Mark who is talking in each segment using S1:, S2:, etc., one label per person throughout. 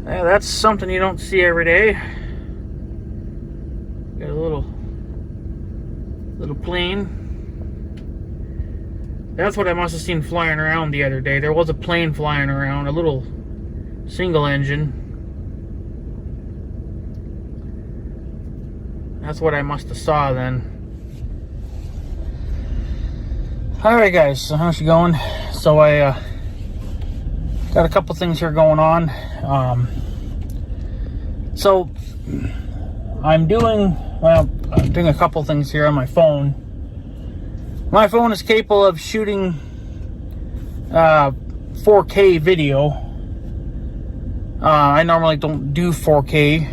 S1: That's something you don't see every day. Got a little plane. That's what I must have seen flying around the other day. There was a plane flying around, a little single engine. That's what I must have saw then. Alright guys, so how's it going? So I got a couple things here going on. So I'm doing a couple things here on my phone. My phone is capable of shooting 4K video. I normally don't do 4K.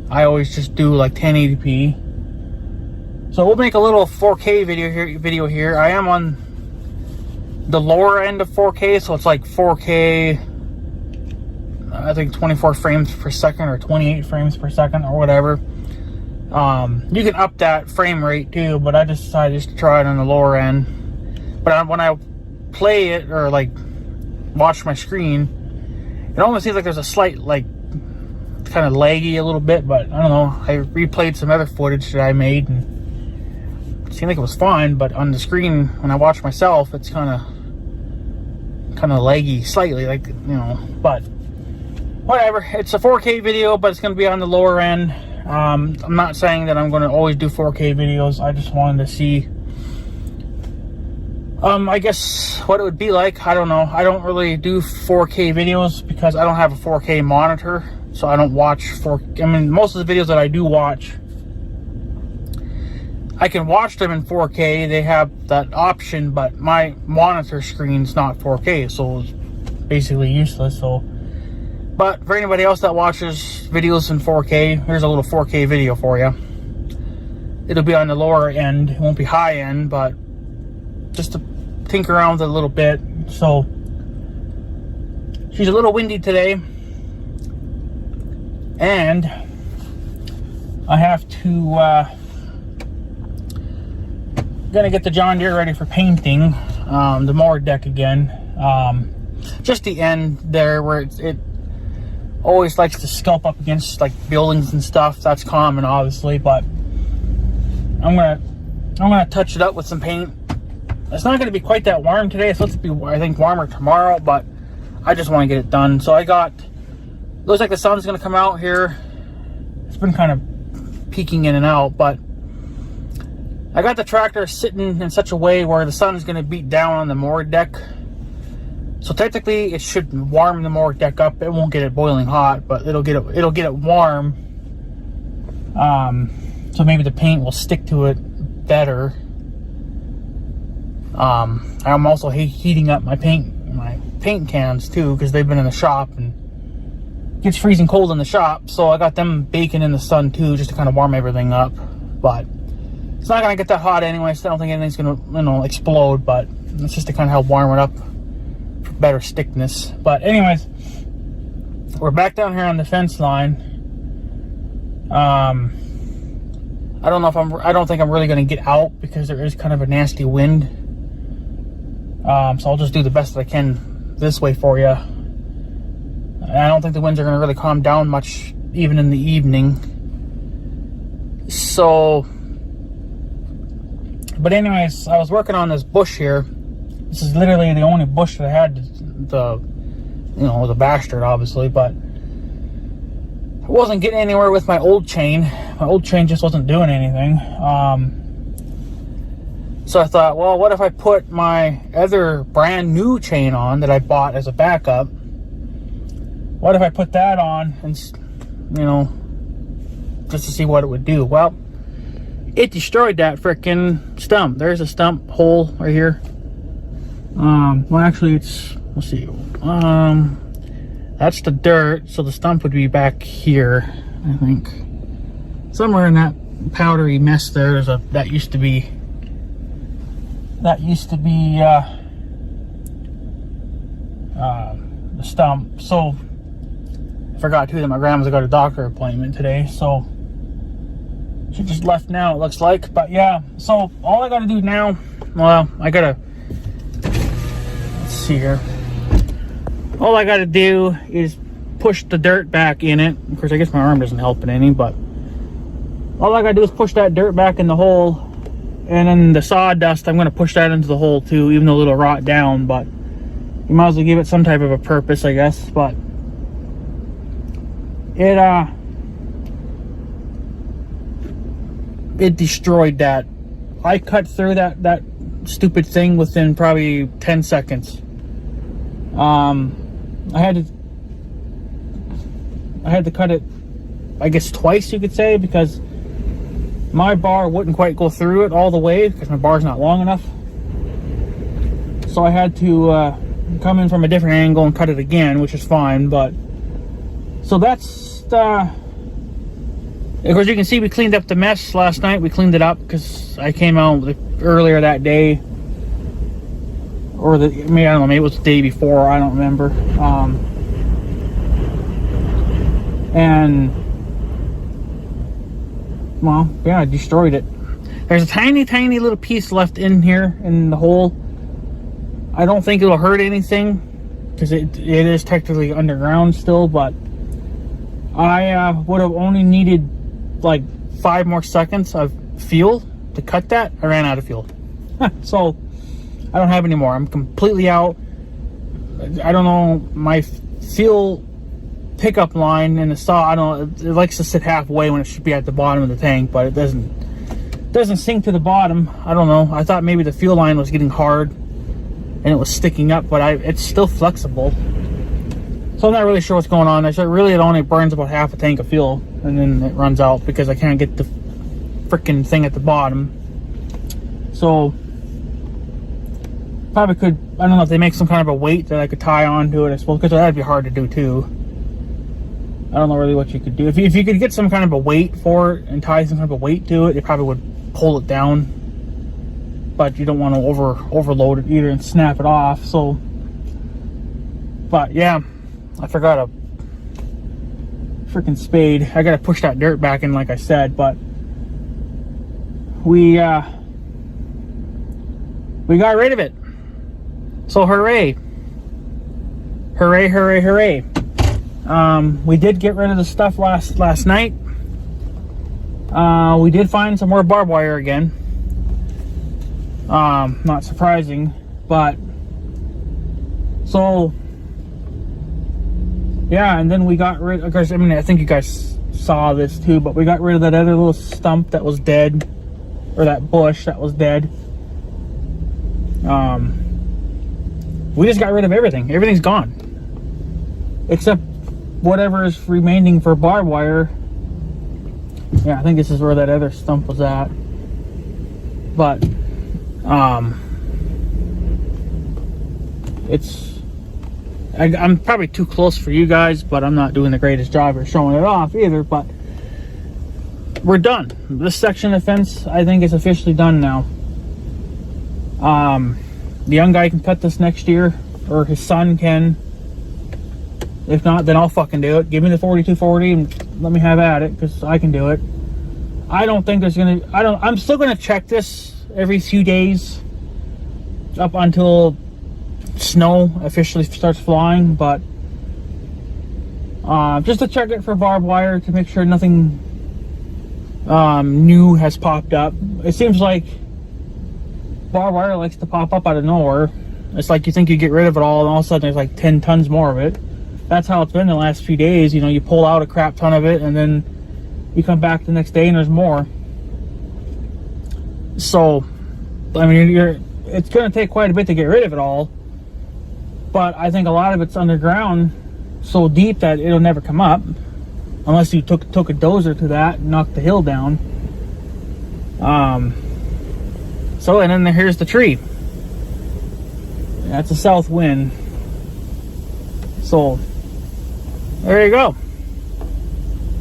S1: I always just do like 1080p. So we'll make a little 4K video here. I am on the lower end of 4K, so it's like 4K, I think 24 frames per second or 28 frames per second or whatever. You can up that frame rate too, but I just decided just to try it on the lower end. But when I play it or like watch my screen, it almost seems like there's a slight like kind of laggy a little bit, but I don't know. I replayed some other footage that I made and it seemed like it was fine, but on the screen when I watch myself, it's kind of laggy slightly, like, you know, but whatever. It's a 4K video, but it's going to be on the lower end. I'm not saying that I'm going to always do 4K videos. I just wanted to see, I guess, what it would be like. I don't know. I don't really do 4K videos because I don't have a 4K monitor, so I don't watch 4K. I mean, most of the videos that I do watch, I can watch them in 4K. They have that option, but my monitor screen's not 4K, so it's basically useless. So, but for anybody else that watches videos in 4K, here's a little 4K video for you. It'll be on the lower end. It won't be high end, but just to tinker around with it a little bit. So, she's a little windy today, and I have to gonna get the John Deere ready for painting the mower deck again. Just the end there where it always likes to sculpt up against like buildings and stuff. That's common, obviously, but I'm gonna touch it up with some paint. It's not gonna be quite that warm today. It's supposed to be, I think, warmer tomorrow, but I just want to get it done. So looks like the sun's gonna come out here. It's been kind of peeking in and out, but I got the tractor sitting in such a way where the sun is going to beat down on the mower deck. So technically it should warm the mower deck up. It won't get it boiling hot, but it'll get it warm. So maybe the paint will stick to it better. I'm also heating up my paint cans too, because they've been in the shop and it gets freezing cold in the shop. So I got them baking in the sun too, just to kind of warm everything up. But it's not gonna get that hot anyway, so I don't think anything's gonna, you know, explode, but it's just to kind of help warm it up for better stickness. But anyways, we're back down here on the fence line. I don't think I'm really gonna get out because there is kind of a nasty wind. So I'll just do the best that I can this way for you. And I don't think the winds are gonna really calm down much even in the evening. So, but anyways, I was working on this bush here. This is literally the only bush that I had, the bastard, obviously, but I wasn't getting anywhere with my old chain. My old chain just wasn't doing anything. So I thought, well, what if I put my other brand new chain on that I bought as a backup? What if I put that on and, you know, just to see what it would do? Well, it destroyed that freaking stump. There's a stump hole right here. Well, actually, let's see. That's the dirt, so the stump would be back here, I think. Somewhere in that powdery mess there, that used to be the stump. So I forgot too that my grandma's got a doctor appointment today, so she just left now, it looks like. But yeah, so all I gotta do now, well, let's see here. All I gotta do is push the dirt back in it. Of course, I guess my arm doesn't help it any, but all I gotta do is push that dirt back in the hole, and then the sawdust, I'm gonna push that into the hole too, even though it'll rot down, but you might as well give it some type of a purpose, I guess. But it destroyed that. I cut through that stupid thing within probably 10 seconds. I had to cut it, I guess, twice, you could say, because my bar wouldn't quite go through it all the way because my bar's not long enough. So I had to come in from a different angle and cut it again, which is fine. But so that's of course, you can see we cleaned up the mess last night. We cleaned it up because I came out earlier that day, or I don't know, maybe it was the day before, I don't remember. And well, yeah, I destroyed it. There's a tiny little piece left in here in the hole. I don't think it'll hurt anything because it is technically underground still, but I would have only needed like 5 more seconds of fuel to cut that. I ran out of fuel. So I don't have any more. I'm completely out. I don't know, my fuel pickup line in the saw, I don't know, it likes to sit halfway when it should be at the bottom of the tank, but it doesn't sink to the bottom. I don't know. I thought maybe the fuel line was getting hard and it was sticking up, but it's still flexible. So I'm not really sure what's going on. It only burns about half a tank of fuel and then it runs out because I can't get the freaking thing at the bottom. So probably could, I don't know if they make some kind of a weight that I could tie onto it, I suppose, because that'd be hard to do too. I don't know really what you could do. If you could get some kind of a weight for it and tie some kind of a weight to it, it probably would pull it down. But you don't want to overload it either and snap it off. So, but yeah, I forgot a freaking spade. I gotta push that dirt back in, like I said. But we got rid of it. So hooray! Hooray! Hooray! Hooray! We did get rid of the stuff last night. We did find some more barbed wire again. Not surprising, but so yeah, and then we got rid of course, I mean, I think you guys saw this too, but we got rid of that other little stump that was dead, or that bush that was dead. We just got rid of everything. Everything's gone except whatever is remaining for barbed wire. Yeah, I think this is where that other stump was at. But I'm probably too close for you guys, but I'm not doing the greatest job of showing it off either. But we're done. This section of fence, I think, is officially done now. The young guy can cut this next year, or his son can. If not, then I'll fucking do it. Give me the 4240 and let me have at it, because I can do it. I don't think there's gonna, I'm still gonna check this every few days up until snow officially starts flying, but just to check it for barbed wire to make sure nothing new has popped up. It seems like barbed wire likes to pop up out of nowhere. It's like you think you get rid of it all and all of a sudden there's like 10 tons more of it. That's how it's been the last few days. You know, you pull out a crap ton of it and then you come back the next day and there's more. So, I mean, it's going to take quite a bit to get rid of it all. But I think a lot of it's underground so deep that it'll never come up. Unless you took a dozer to that and knocked the hill down. So, and then here's the tree. That's a south wind. So, there you go.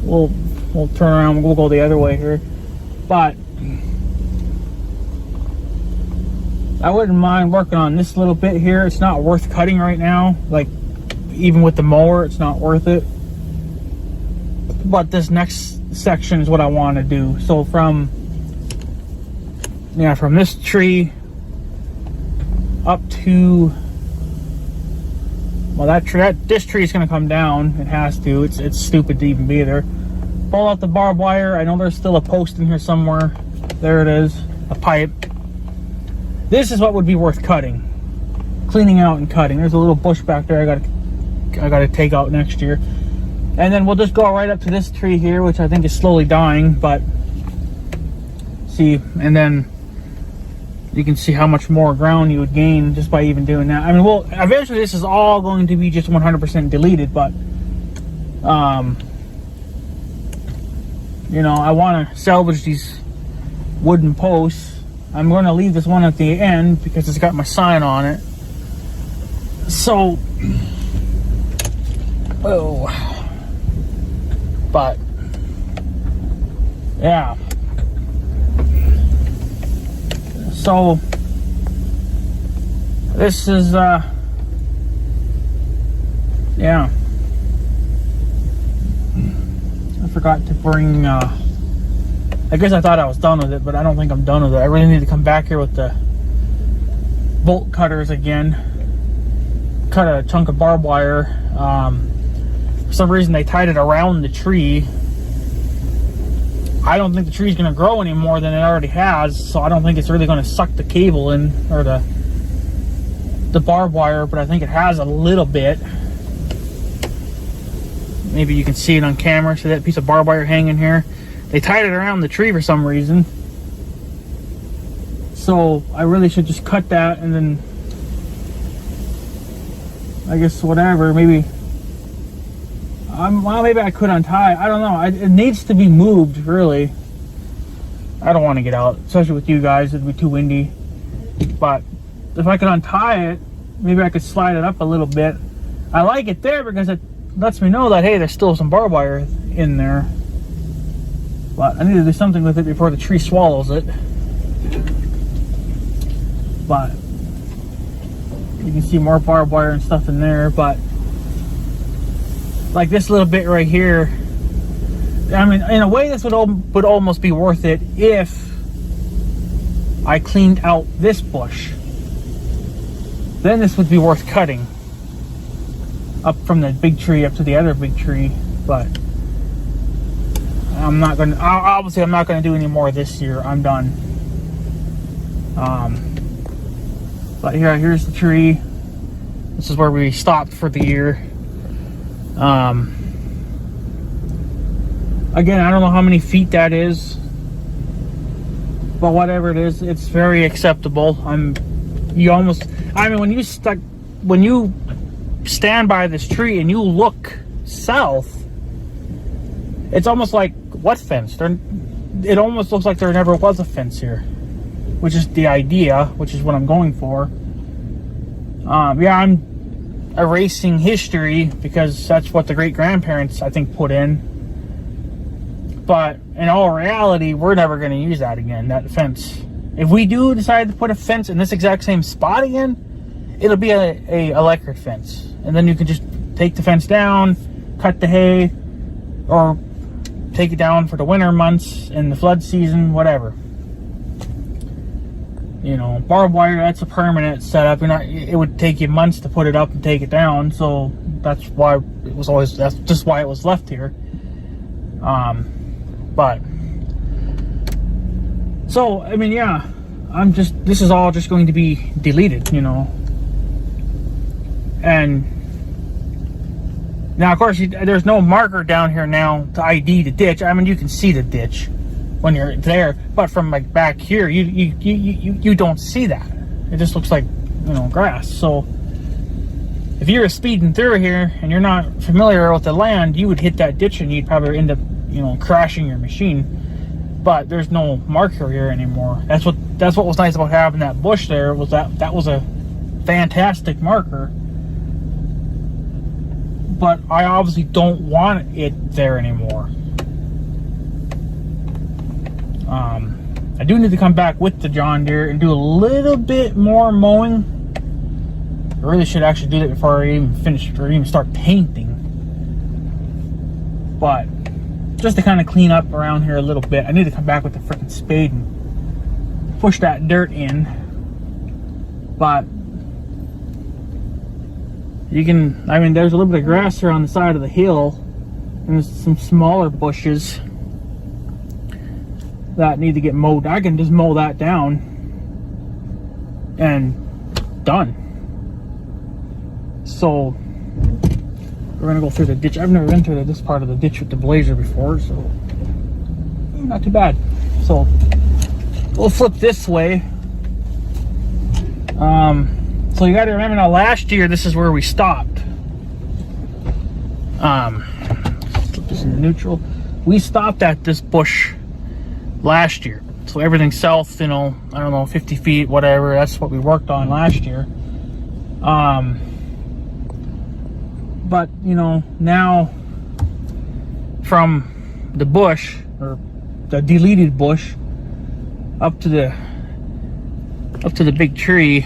S1: We'll turn around, we'll go the other way here. But I wouldn't mind working on this little bit here. It's not worth cutting right now. Like, even with the mower, it's not worth it. But this next section is what I want to do. So from this tree up to Well, this tree is going to come down. It has to. It's stupid to even be there. Pull out the barbed wire. I know there's still a post in here somewhere. There it is, a pipe. This is what would be worth cutting, cleaning out and cutting. There's a little bush back there I gotta take out next year. And then we'll just go right up to this tree here, which I think is slowly dying, but see, and then you can see how much more ground you would gain just by even doing that. I mean, well, eventually this is all going to be just 100% deleted, but you know, I want to salvage these wooden posts. I'm going to leave this one at the end because it's got my sign on it. So, but yeah. So this is yeah. I forgot to bring I guess I thought I was done with it, but I don't think I'm done with it. I really need to come back here with the bolt cutters again. Cut a chunk of barbed wire. For some reason they tied it around the tree. I don't think the tree's going to grow any more than it already has, so I don't think it's really going to suck the cable in, or the barbed wire, but I think it has a little bit. Maybe you can see it on camera. See that piece of barbed wire hanging here? They tied it around the tree for some reason. So I really should just cut that, and then I guess whatever, maybe well, maybe I could untie. I don't know. It needs to be moved, really. I don't want to get out, especially with you guys. It'd be too windy. But if I could untie it, maybe I could slide it up a little bit. I like it there because it lets me know that, hey, there's still some barbed wire in there. But I need to do something with it before the tree swallows it. But you can see more barbed wire and stuff in there. But like this little bit right here, I mean, in a way this would almost be worth it if I cleaned out this bush. Then this would be worth cutting up from the big tree up to the other big tree. But I'm not gonna, obviously I'm not gonna do any more this year. I'm done. But here's the tree. This is where we stopped for the year. Again, I don't know how many feet that is, but whatever it is, it's very acceptable. When you stand by this tree and you look south, it's almost like, what fence? It almost looks like there never was a fence here, which is the idea, which is what I'm going for. Yeah, I'm erasing history because that's what the great-grandparents, I think, put in. But in all reality, we're never going to use that again, that fence. If we do decide to put a fence in this exact same spot again, it'll be a electric fence. And then you can just take the fence down, cut the hay, or take it down for the winter months in the flood season, whatever. You know, barbed wire, that's a permanent setup. It would take you months to put it up and take it down, so that's just why it was left here. But so I mean, yeah, this is all just going to be deleted, you know. And now, of course, there's no marker down here now to ID the ditch. I mean, you can see the ditch when you're there, but from like back here, you don't see that. It just looks like, you know, grass. So if you're speeding through here and you're not familiar with the land, you would hit that ditch and you'd probably end up, you know, crashing your machine. But there's no marker here anymore. That's what was nice about having that bush there, was that was a fantastic marker. But I obviously don't want it there anymore. I do need to come back with the John Deere and do a little bit more mowing. I really should actually do that before I even finish or even start painting. But just to kind of clean up around here a little bit, I need to come back with the freaking spade and push that dirt in. But you can, I mean, there's a little bit of grass here on the side of the hill, and there's some smaller bushes that need to get mowed. I can just mow that down and done. So we're gonna go through the ditch. I've never been through this part of the ditch with the Blazer before, so not too bad. So we'll flip this way. So you got to remember now, last year this is where we stopped. Flip this into neutral. We stopped at this bush last year. So everything south, you know, I don't know, 50 feet, whatever. That's what we worked on last year. But you know, now from the bush, or the deleted bush, up to the big tree,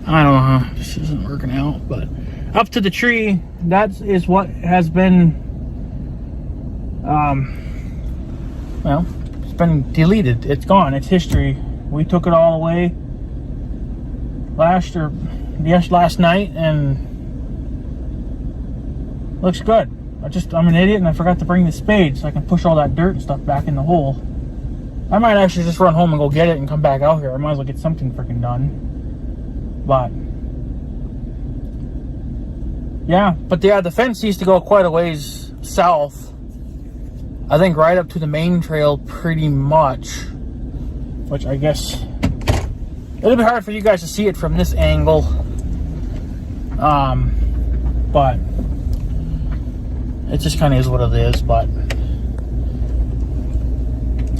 S1: I don't know how this isn't working out, but up to the tree, that is what has been well, it's been deleted. It's gone. It's history. We took it all away last night, and looks good. I'm an idiot and I forgot to bring the spade so I can push all that dirt and stuff back in the hole. I might actually just run home and go get it and come back out here. I might as well get something freaking done. But yeah, the fence used to go quite a ways south. I think right up to the main trail pretty much, which I guess it'll be hard for you guys to see it from this angle. But it just kind of is what it is. But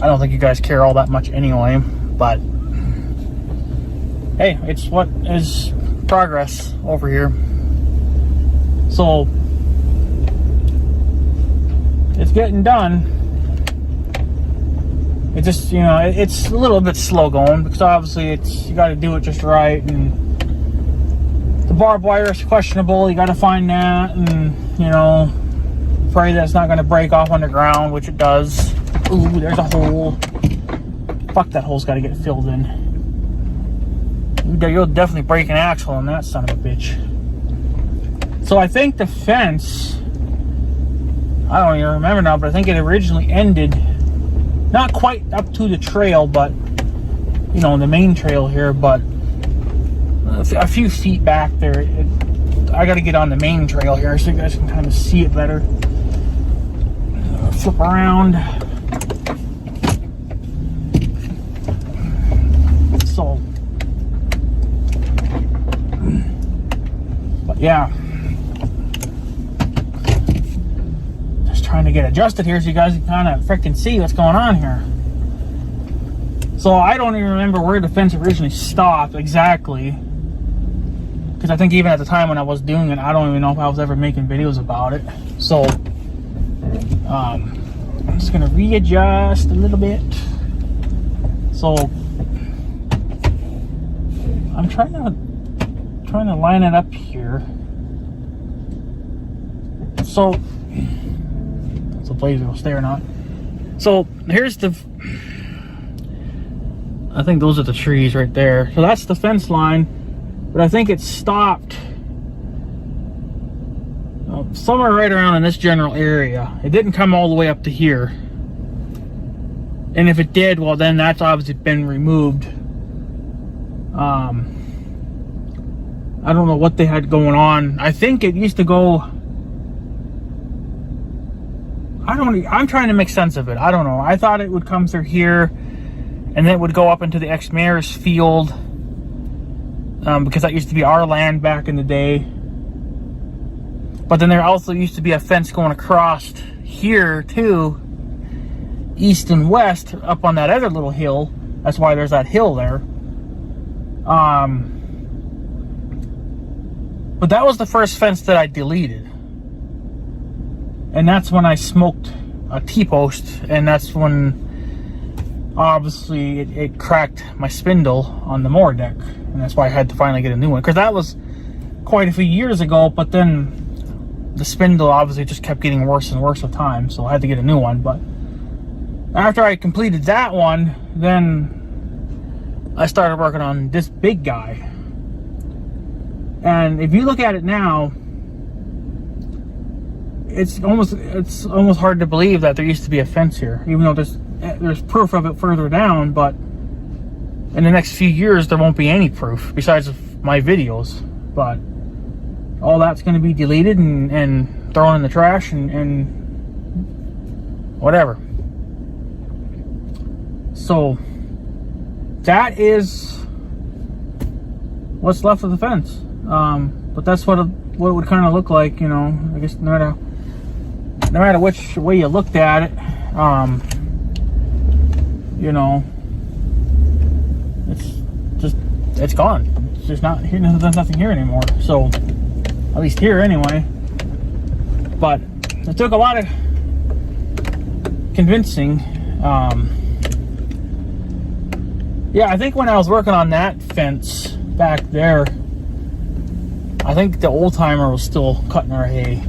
S1: I don't think you guys care all that much anyway. But hey, it's what is progress over here. So it's getting done. It just, you know, it's a little bit slow going because obviously you got to do it just right, and the barbed wire is questionable. You got to find that, and you know, pray that it's not going to break off on the ground, which it does. Ooh, there's a hole. Fuck, that hole's got to get filled in. You'll definitely break an axle on that son of a bitch. So I think the fence, I don't even remember now, but I think it originally ended not quite up to the trail, but you know, the main trail here, but a few feet back there. I got to get on the main trail here so you guys can kind of see it better. Flip around. So, but yeah, just trying to get adjusted here so you guys can kind of freaking see what's going on here. So I don't even remember where the fence originally stopped exactly, because I think even at the time when I was doing it, I don't even know if I was ever making videos about it. So I'm just gonna readjust a little bit. So I'm trying to line it up here. So Blazer will stay or not. So here's I think those are the trees right there. So that's the fence line, but I think it stopped somewhere right around in this general area. It didn't come all the way up to here. And if it did, well then that's obviously been removed. I don't know what they had going on. I think it used to go, I'm trying to make sense of it. I don't know. I thought it would come through here and then it would go up into the ex-mayor's field, because that used to be our land back in the day. But then there also used to be a fence going across here too, east and west, up on that other little hill. That's why there's that hill there. But that was the first fence that I deleted. And that's when I smoked a T-post, and that's when obviously it cracked my spindle on the mower deck. And that's why I had to finally get a new one, because that was quite a few years ago, but then the spindle obviously just kept getting worse and worse with time, so I had to get a new one. But after I completed that one, then I started working on this big guy. And if you look at it now, it's almost hard to believe that there used to be a fence here, even though there's proof of it further down. But in the next few years, there won't be any proof besides of my videos. But all that's going to be deleted and thrown in the trash and whatever. So that is what's left of the fence. But that's what it would kind of look like, you know. I guess no matter which way you looked at it, you know, it's gone. It's just not here. There's nothing here anymore. So at least here anyway. But it took a lot of convincing. Yeah, I think when I was working on that fence back there, I think the old timer was still cutting our hay.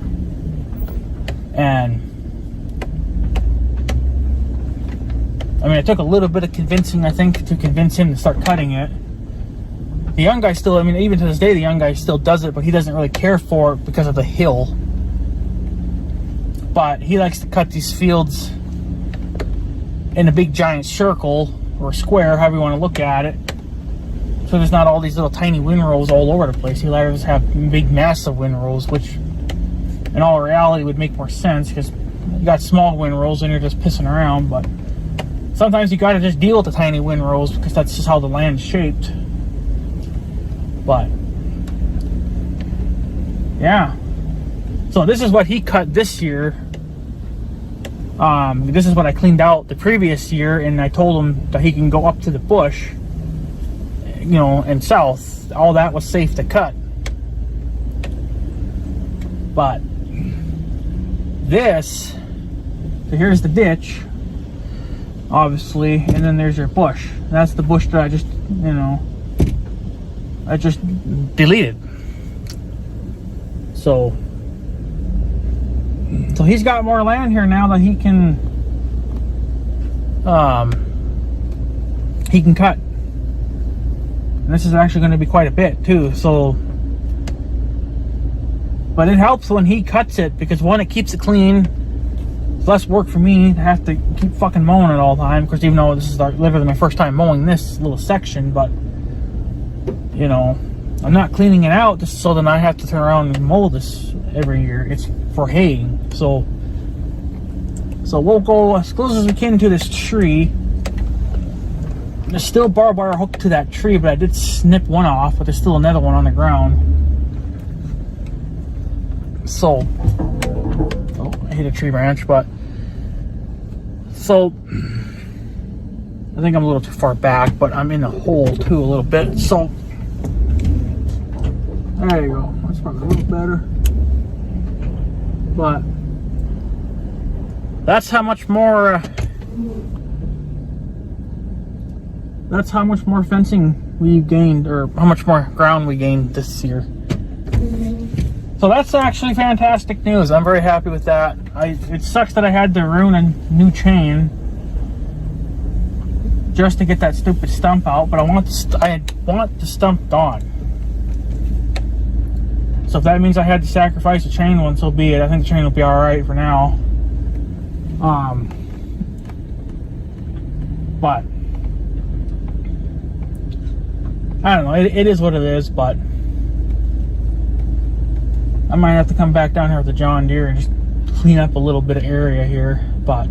S1: And I mean, it took a little bit of convincing, I think, to convince him to start cutting it. The young guy still, I mean, even to this day, the young guy still does it, but he doesn't really care for it because of the hill. But he likes to cut these fields in a big giant circle or square, however you want to look at it. So there's not all these little tiny windrows all over the place. He'd rather just have big, massive windrows, which in all reality would make more sense because you got small windrows and you're just pissing around. But sometimes you got to just deal with the tiny windrows because that's just how the land's shaped. But yeah, so this is what he cut this year. This is what I cleaned out the previous year, and I told him that he can go up to the bush, you know, and south. All that was safe to cut. But this, so here's the ditch, obviously, and then there's your bush. That's the bush that I just, you know, I just deleted. So he's got more land here now that he can cut. And this is actually going to be quite a bit too. So, but it helps when he cuts it because one, it keeps it clean. It's less work for me to have to keep fucking mowing it all the time. Because even though this is literally my first time mowing this little section, but you know, I'm not cleaning it out just so then I have to turn around and mow this every year. It's for hay. So we'll go as close as we can to this tree. There's still barbed wire hooked to that tree, but I did snip one off, but there's still another one on the ground. So, oh, I hit a tree branch, but so I think I'm a little too far back, but I'm in the hole too a little bit. So there you go. That's probably a little better. But that's how much more fencing we gained, or how much more ground we gained this year. So that's actually fantastic news. I'm very happy with that. It sucks that I had to ruin a new chain just to get that stupid stump out, but I want the stump gone. So if that means I had to sacrifice a chain one, so be it. I think the chain will be alright for now. But I don't know, it is what it is, but I might have to come back down here with the John Deere and just clean up a little bit of area here. But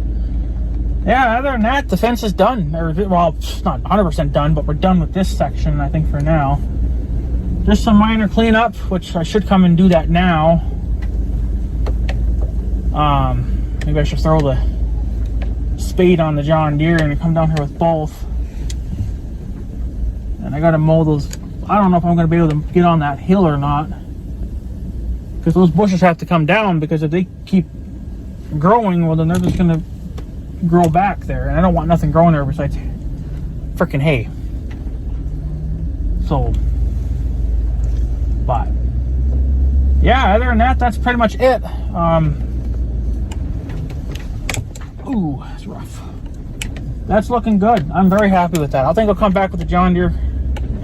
S1: yeah, other than that, the fence is done. Or, well, it's not 100% done, but we're done with this section, I think, for now. Just some minor cleanup, which I should come and do that now. Maybe I should throw the spade on the John Deere and come down here with both. And I gotta mow those. I don't know if I'm gonna be able to get on that hill or not, because those bushes have to come down, because if they keep growing, well then they're just gonna grow back there, and I don't want nothing growing there besides freaking hay. So, but yeah, other than that, that's pretty much it. Ooh, it's rough. That's looking good. I'm very happy with that. I think I'll come back with the John Deere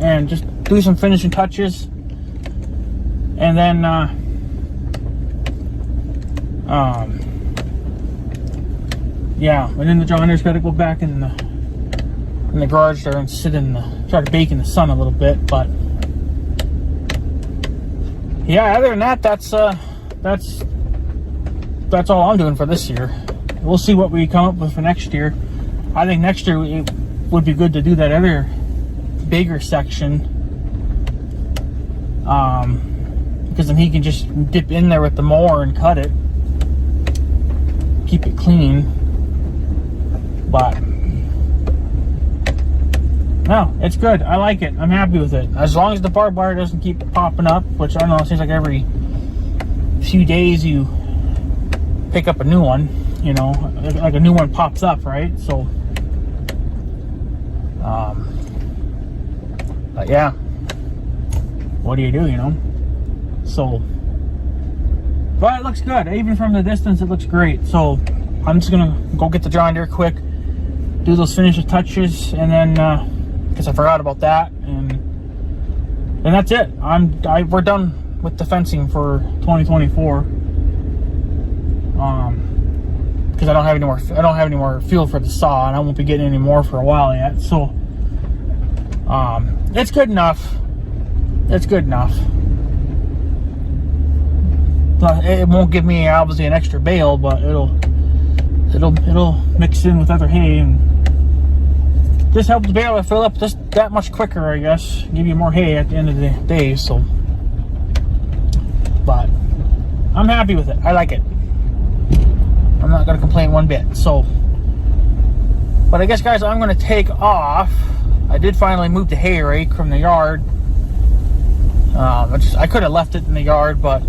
S1: and just do some finishing touches. And then yeah, and then the John Deere's got to go back in the garage there and sit try to bake in the sun a little bit. But yeah, other than that, that's all I'm doing for this year. We'll see what we come up with for next year. I think next year it would be good to do that other bigger section, because then he can just dip in there with the mower and cut it, keep it clean. But no, it's good. I like it. I'm happy with it. As long as the barbed wire doesn't keep popping up, which I don't know, it seems like every few days you pick up a new one, you know, like a new one pops up, right? So but yeah, what do, you know? So, but it looks good. Even from the distance, it looks great. So I'm just gonna go get the John Deere quick, do those finishing touches, and then because I forgot about that, and that's it. We're done with the fencing for 2024. Because I don't have any more fuel for the saw, and I won't be getting any more for a while yet. So it's good enough. It's good enough. It won't give me obviously an extra bale, but it'll mix in with other hay and just help the bale to fill up just that much quicker, I guess. Give you more hay at the end of the day. So, but I'm happy with it. I like it. I'm not going to complain one bit. So, but I guess, guys, I'm going to take off. I did finally move the hay rake from the yard. I could have left it in the yard, but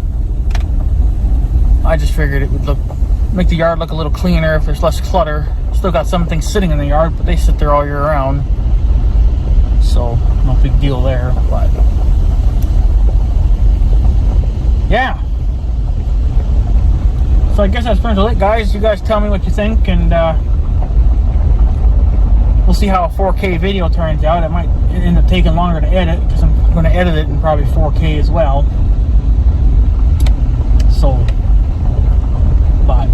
S1: I just figured it would make the yard look a little cleaner if there's less clutter. Still got some things sitting in the yard, but they sit there all year round, so no big deal there. But yeah, so I guess that's pretty much it, guys. You guys tell me what you think, and we'll see how a 4K video turns out. It might end up taking longer to edit because I'm going to edit it in probably 4K as well. So, but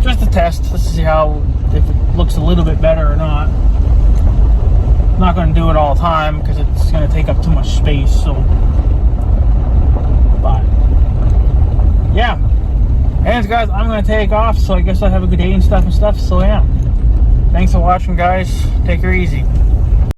S1: just a test. Let's see if it looks a little bit better or not. I'm not going to do it all the time because it's going to take up too much space. So, but yeah. Anyways, guys, I'm going to take off. So I guess I have a good day and stuff. So yeah. Thanks for watching, guys. Take her easy.